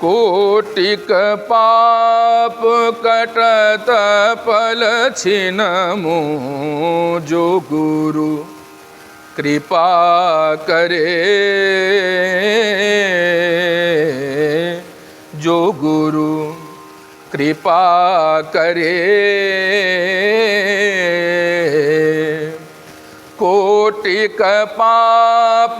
कोटिक पाप कटत पल छिनमु, जो गुरु कृपा करे, जो गुरु कृपा करे। कोटिक पाप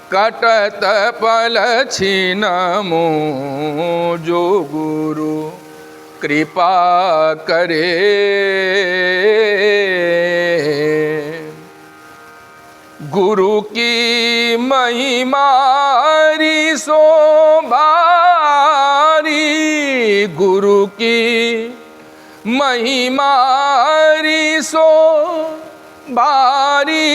कटत पल छिनमु, जो गुरु कृपा करे। गुरु की महिमारी सो भारी, गुरु की महिमारी सो भारी।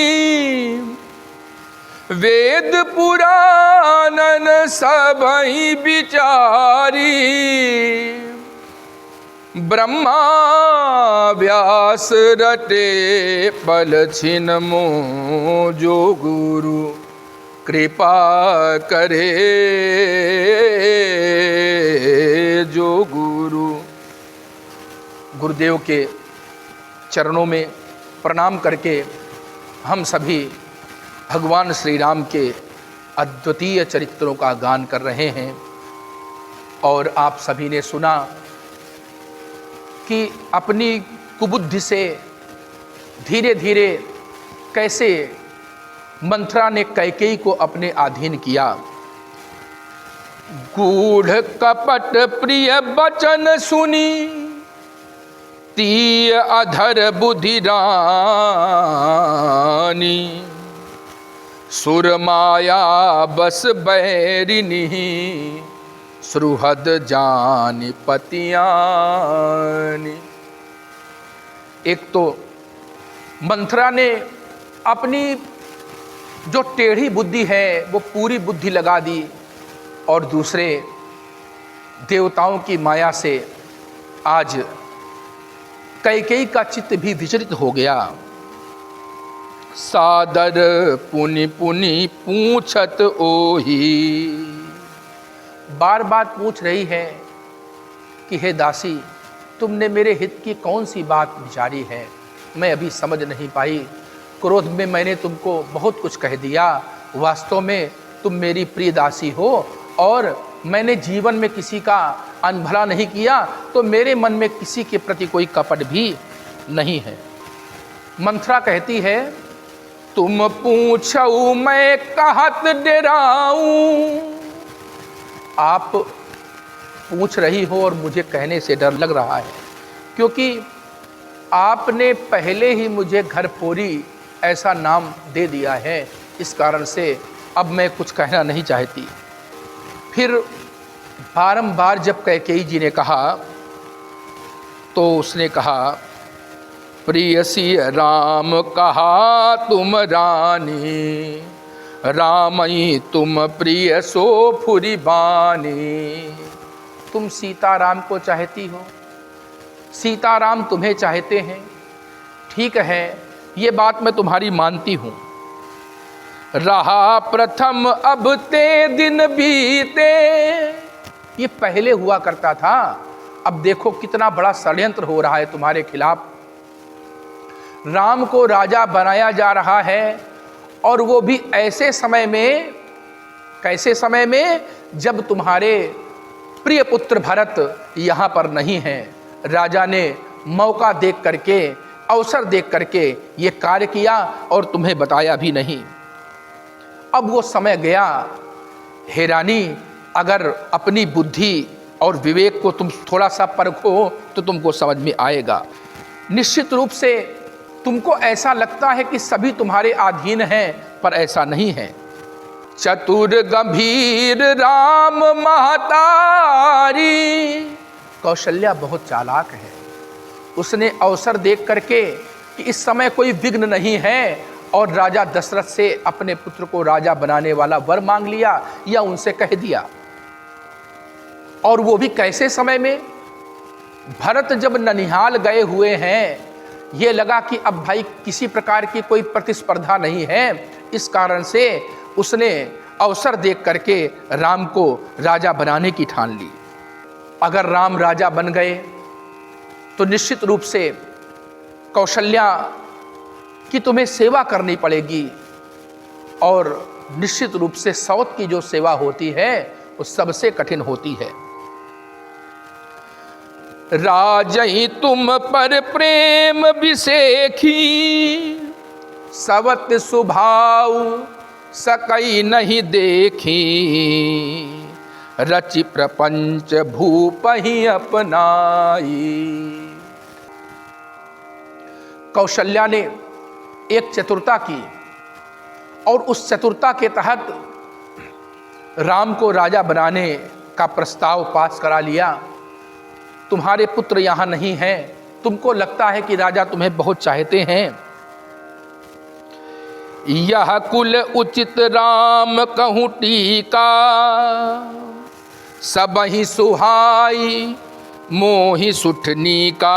वेद पुराणन सबहि विचारी, ब्रह्मा व्यास रटे पल छिनमु, जो गुरु कृपा करे, जो गुरु। गुरुदेव के चरणों में प्रणाम करके हम सभी भगवान श्री राम के अद्वितीय चरित्रों का गान कर रहे हैं। और आप सभी ने सुना कि अपनी कुबुद्धि से धीरे धीरे कैसे मंथरा ने कैकेयी को अपने अधीन किया। गूढ़ कपट प्रिय वचन सुनी, तीय अधर बुद्धि रानी। सुर माया बस बैरिनी, सुहृद जानि पतियानी। एक तो मंथरा ने अपनी जो टेढ़ी बुद्धि है वो पूरी बुद्धि लगा दी, और दूसरे देवताओं की माया से आज कैकेयी का चित्त भी विचलित हो गया। सादर पुनि पुनि पूछत ओही, बार बार पूछ रही है कि हे दासी, तुमने मेरे हित की कौन सी बात विचारी है, मैं अभी समझ नहीं पाई। क्रोध में मैंने तुमको बहुत कुछ कह दिया, वास्तव में तुम मेरी प्रिय दासी हो और मैंने जीवन में किसी का अनभला नहीं किया, तो मेरे मन में किसी के प्रति कोई कपट भी नहीं है। मंथरा कहती है, तुम पूछो मैं कहत डराऊं। आप पूछ रही हो और मुझे कहने से डर लग रहा है, क्योंकि आपने पहले ही मुझे घर फोरी ऐसा नाम दे दिया है। इस कारण से अब मैं कुछ कहना नहीं चाहती। फिर बारंबार जब कैकेयी जी ने कहा तो उसने कहा, प्रियसी राम कहा तुम रानी, रामई तुम प्रिय सो फुरी बानी। तुम सीताराम को चाहती हो, सीताराम तुम्हें चाहते हैं, ठीक है, ये बात मैं तुम्हारी मानती हूँ। रहा प्रथम अब ते दिन बीते, ये पहले हुआ करता था, अब देखो कितना बड़ा षड्यंत्र हो रहा है तुम्हारे खिलाफ। राम को राजा बनाया जा रहा है, और वो भी ऐसे समय में, कैसे समय में, जब तुम्हारे प्रिय पुत्र भरत यहाँ पर नहीं हैं। राजा ने मौका देख करके, अवसर देख करके ये कार्य किया और तुम्हें बताया भी नहीं। अब वो समय गया। हे रानी, अगर अपनी बुद्धि और विवेक को तुम थोड़ा सा परखो तो तुमको समझ में आएगा। निश्चित रूप से तुमको ऐसा लगता है कि सभी तुम्हारे अधीन हैं, पर ऐसा नहीं है। चतुर गंभीर राम महतारी, कौशल्या बहुत चालाक है। उसने अवसर देख करके कि इस समय कोई विघ्न नहीं है, और राजा दशरथ से अपने पुत्र को राजा बनाने वाला वर मांग लिया या उनसे कह दिया। और वो भी कैसे समय में, भरत जब ननिहाल गए हुए हैं, ये लगा कि अब भाई किसी प्रकार की कोई प्रतिस्पर्धा नहीं है, इस कारण से उसने अवसर देख करके राम को राजा बनाने की ठान ली। अगर राम राजा बन गए तो निश्चित रूप से कौशल्या की तुम्हें सेवा करनी पड़ेगी, और निश्चित रूप से सौत की जो सेवा होती है वो सबसे कठिन होती है। राजई तुम पर प्रेम विसेखी, सवत सुभाव सकई नहीं देखी, रचि प्रपंच भूपहि अपनाई। कौशल्या ने एक चतुरता की और उस चतुरता के तहत राम को राजा बनाने का प्रस्ताव पास करा लिया। तुम्हारे पुत्र यहाँ नहीं हैं, तुमको लगता है कि राजा तुम्हें बहुत चाहते हैं। यह कुल उचित राम कहूँ टीका, सबहि सुहाई मोहि सुठनी का।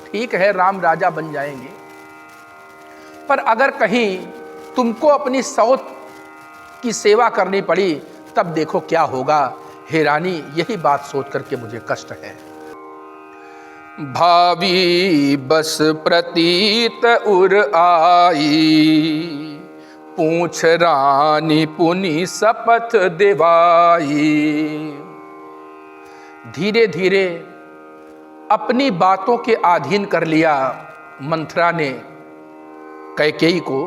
ठीक है, राम राजा बन जाएंगे, पर अगर कहीं तुमको अपनी सौत की सेवा करनी पड़ी तब देखो क्या होगा। हे रानी, यही बात सोच करके मुझे कष्ट है। भावी बस प्रतीत उर आई, पूछ रानी पुनि शपथ दिवाई। धीरे धीरे अपनी बातों के अधीन कर लिया मंथरा ने कैकेयी को,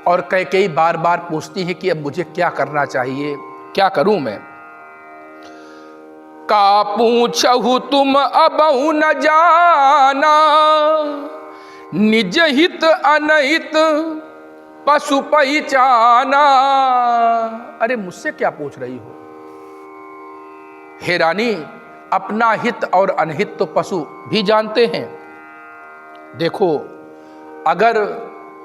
और कैकेयी बार बार पूछती है कि अब मुझे क्या करना चाहिए, क्या करूं मैं। का पूछहु तुम अबहु न जाना, निज हित अनहित पशु पहचाना। अरे मुझसे क्या पूछ रही हो? हे रानी, अपना हित और अनहित तो पशु भी जानते हैं। देखो, अगर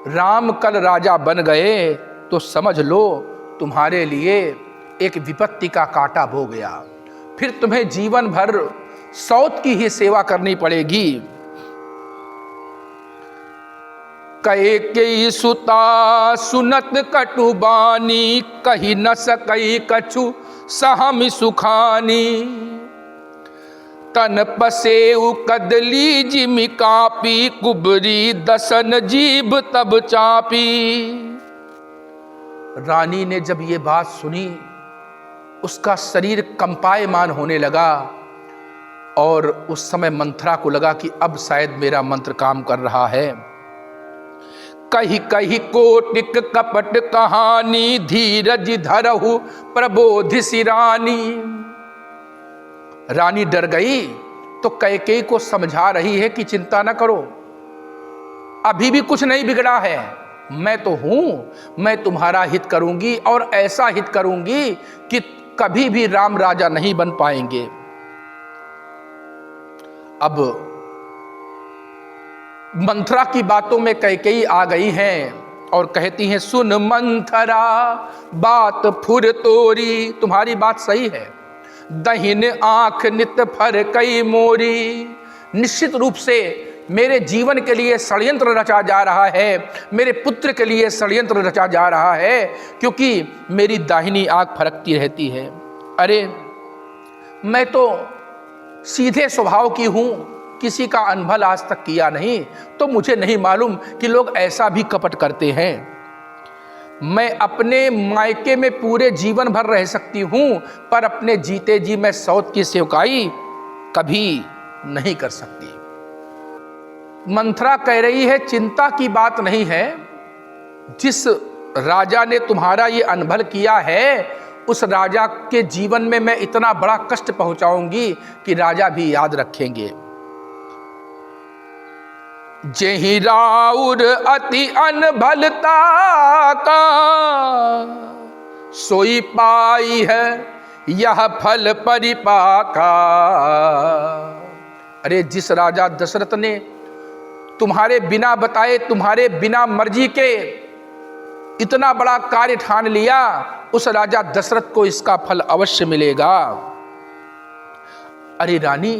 राम कल राजा बन गए तो समझ लो तुम्हारे लिए एक विपत्ति का कांटा बो गया। फिर तुम्हें जीवन भर सौत की ही सेवा करनी पड़ेगी। कैकेयी सुता सुनत कटुबानी, कही न सकई कछु सहमि सुखानी। तन पसेउ कदली जिमि कापी, कुबरी दसन जीभ तब चापी। रानी ने जब ये बात सुनी, उसका शरीर कंपायमान होने लगा, और उस समय मंथरा को लगा कि अब शायद मेरा मंत्र काम कर रहा है। कही कही कोटिक कपट कहानी, धीरज धरहु प्रबोधिसि रानी। रानी डर गई तो कैकेयी को समझा रही है कि चिंता न करो, अभी भी कुछ नहीं बिगड़ा है, मैं तो हूं, मैं तुम्हारा हित करूंगी, और ऐसा हित करूंगी कि कभी भी राम राजा नहीं बन पाएंगे। अब मंथरा की बातों में कैकेयी आ गई हैं और कहती हैं, सुन मंथरा बात फुर तोरी। तुम्हारी बात सही है, दहिन आंख नित फर कई मोरी। निश्चित रूप से मेरे जीवन के लिए षड्यंत्र रचा जा रहा है, मेरे पुत्र के लिए षड्यंत्र रचा जा रहा है, क्योंकि मेरी दाहिनी आंख फरकती रहती है। अरे मैं तो सीधे स्वभाव की हूं, किसी का अनभल आज तक किया नहीं, तो मुझे नहीं मालूम कि लोग ऐसा भी कपट करते हैं। मैं अपने मायके में पूरे जीवन भर रह सकती हूं, पर अपने जीते जी मैं सौत की सेवकाई कभी नहीं कर सकती। मंथरा कह रही है, चिंता की बात नहीं है, जिस राजा ने तुम्हारा ये अनभल किया है, उस राजा के जीवन में मैं इतना बड़ा कष्ट पहुंचाऊंगी कि राजा भी याद रखेंगे। जेहि राउर अति अनभलता का, सोई पाई है यह फल परिपाका। अरे जिस राजा दशरथ ने तुम्हारे बिना बताए, तुम्हारे बिना मर्जी के इतना बड़ा कार्य ठान लिया, उस राजा दशरथ को इसका फल अवश्य मिलेगा। अरे रानी,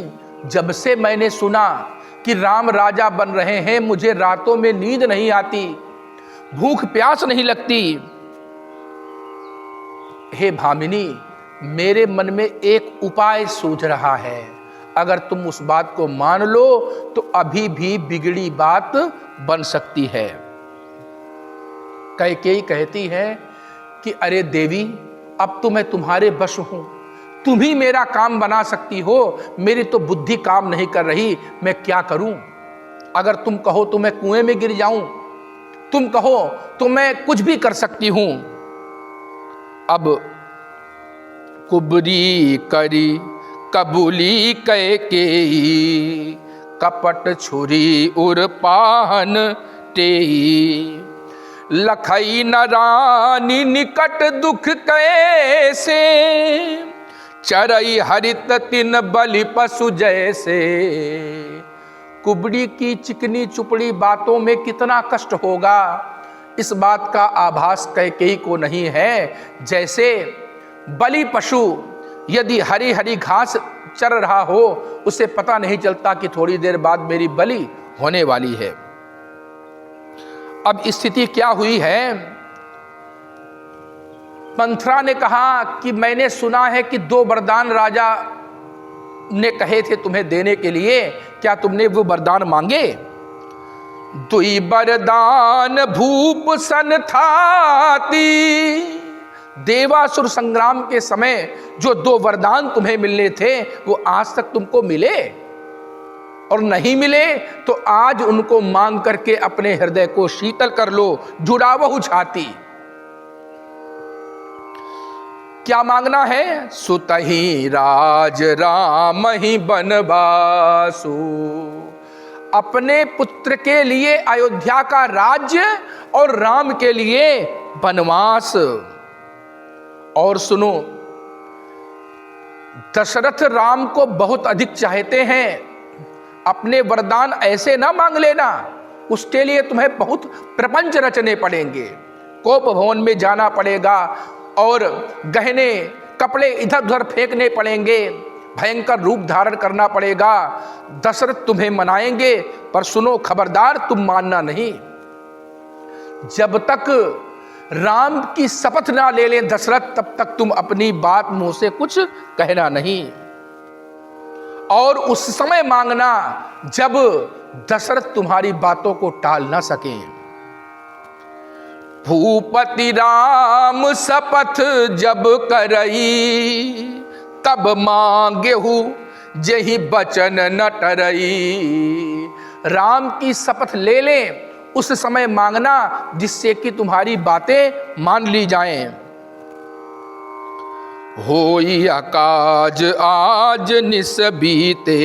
जब से मैंने सुना कि राम राजा बन रहे हैं, मुझे रातों में नींद नहीं आती, भूख प्यास नहीं लगती। हे भामिनी, मेरे मन में एक उपाय सूझ रहा है, अगर तुम उस बात को मान लो तो अभी भी बिगड़ी बात बन सकती है। कैकेयी कहती है कि अरे देवी, अब तो मैं तुम्हारे वश हूं, तुम ही मेरा काम बना सकती हो, मेरी तो बुद्धि काम नहीं कर रही, मैं क्या करूं? अगर तुम कहो तो मैं कुएं में गिर जाऊं, तुम कहो तो मैं कुछ भी कर सकती हूं। अब कुबरी करी कबूली कैकेयी, कपट छुरी उर पाहन टेई, लखई न रानी निकट दुख कैसे, चरई हरित तिन बलि पशु जैसे। कुबड़ी की चिकनी चुपड़ी बातों में कितना कष्ट होगा, इस बात का आभास कैकेयी को नहीं है। जैसे बलि पशु यदि हरी हरी घास चर रहा हो, उसे पता नहीं चलता कि थोड़ी देर बाद मेरी बलि होने वाली है। अब स्थिति क्या हुई है? मंथरा ने कहा कि मैंने सुना है कि 2 वरदान राजा ने कहे थे तुम्हें देने के लिए, क्या तुमने वो वरदान मांगे? 2 वरदान भूप सन थाती, देवासुर संग्राम के समय जो 2 वरदान तुम्हें मिलने थे वो आज तक तुमको मिले? और नहीं मिले तो आज उनको मांग करके अपने हृदय को शीतल कर लो, जुड़ावहु छाती। क्या मांगना है? सुतहि राज राम ही बनवासु, अपने पुत्र के लिए अयोध्या का राज्य और राम के लिए वनवास। और सुनो, दशरथ राम को बहुत अधिक चाहते हैं, अपने वरदान ऐसे ना मांग लेना, उसके लिए तुम्हें बहुत प्रपंच रचने पड़ेंगे, कोप भवन में जाना पड़ेगा और गहने कपड़े इधर उधर फेंकने पड़ेंगे, भयंकर रूप धारण करना पड़ेगा। दशरथ तुम्हें मनाएंगे, पर सुनो खबरदार, तुम मानना नहीं। जब तक राम की शपथ ना ले लें दशरथ, तब तक तुम अपनी बात मुंह से कुछ कहना नहीं। और उस समय मांगना जब दशरथ तुम्हारी बातों को टाल ना सके। भूपति राम शपथ जब करई, तब मांगेहु जेहि बचन न टरई। राम की शपथ ले लें, उस समय मांगना जिससे कि तुम्हारी बातें मान ली जाएं। होई अकाज आज निस बीते,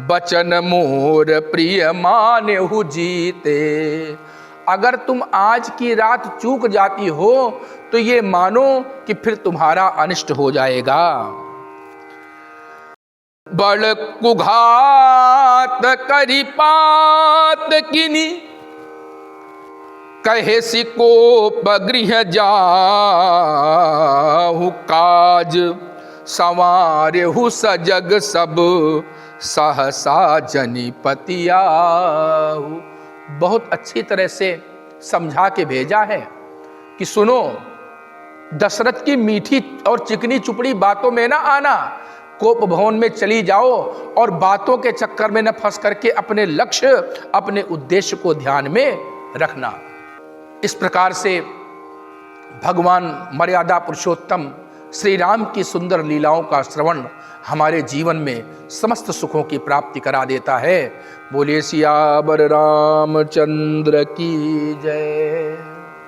बचन मोर प्रिय मानेहु जीते। अगर तुम आज की रात चूक जाती हो तो ये मानो कि फिर तुम्हारा अनिष्ट हो जाएगा। बड़ कुघात करी पात किनी, कहे सिकोप गृह जाहु, काज संवारेहु सजग सब, सहसा जनिपति आहु। बहुत अच्छी तरह से समझा के भेजा है कि सुनो, दशरथ की मीठी और चिकनी चुपड़ी बातों में ना आना, कोप भवन में चली जाओ और बातों के चक्कर में न फंस करके अपने लक्ष्य, अपने उद्देश्य को ध्यान में रखना। इस प्रकार से भगवान मर्यादा पुरुषोत्तम श्री राम की सुंदर लीलाओं का श्रवण हमारे जीवन में समस्त सुखों की प्राप्ति करा देता है। बोलिए सियावर रामचंद्र की जय।